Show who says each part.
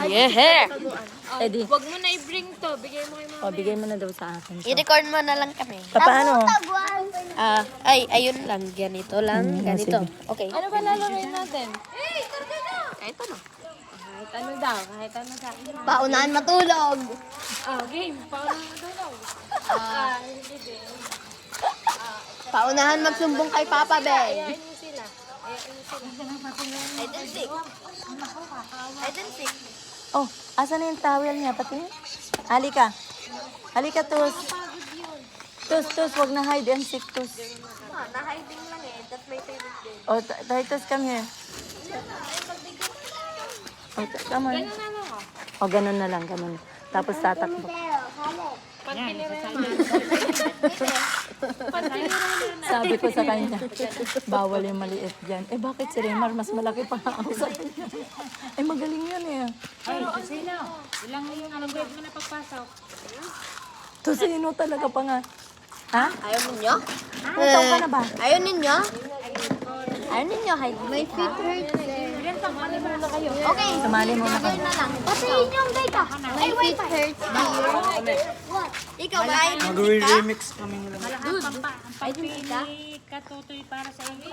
Speaker 1: Yeah!
Speaker 2: Eh di.
Speaker 1: Huwag mo na i-bring to. Bigay mo kay mama.
Speaker 2: O, bigay mo na daw sa akin. So.
Speaker 3: I-record mo na lang kami.
Speaker 2: Paano?
Speaker 3: Ayun lang. Ganito lang. Ganito.
Speaker 2: sige.
Speaker 3: Okay.
Speaker 1: Ano ba lalaroin natin? Kahit ano. Kahit ano daw. Kahit ano daw.
Speaker 3: Paunahan matulog.
Speaker 1: Game. Paano matulog? Hindi din.
Speaker 3: Paunahan magsumbong kay Papa Ben.
Speaker 1: Ayain mo sila.
Speaker 3: I don't think. I don't think.
Speaker 2: Oh, asan na yung towel niya? Pati? Halika. Halika, Tus. Tus, wag na hide and seek, Tus.
Speaker 3: Na-hiding lang eh. That's my favorite game.
Speaker 2: Oh, Tus, come here. Oh, come on.
Speaker 1: Ano lang ako?
Speaker 2: Oh, ganun na lang, ganun. Tapos tatakbo.
Speaker 1: Pag pinirema.
Speaker 2: Sabi ko sa kanya, bawal yung maliit dyan. Eh, bakit si Remar mas malaki pa ako sa kanya? Eh, magaling yun eh.
Speaker 1: Pero sino? Ilang yung grade mo na pagpasok?
Speaker 2: To sino talaga pa nga? Ha?
Speaker 3: Ayaw ninyo?
Speaker 2: Ilang taon ka na ba?
Speaker 3: Ayaw ninyo? Ayaw ninyo? My feet hurt.
Speaker 1: Ilan pang ano na kayo?
Speaker 3: Okay.
Speaker 2: Sumali mo na kayo.
Speaker 3: Na lang. Pati yung data. My feet hurts. What? Ikaw ba?
Speaker 4: Mag-remix kami nila.
Speaker 1: Ang pagpili katutoy para sa inyo.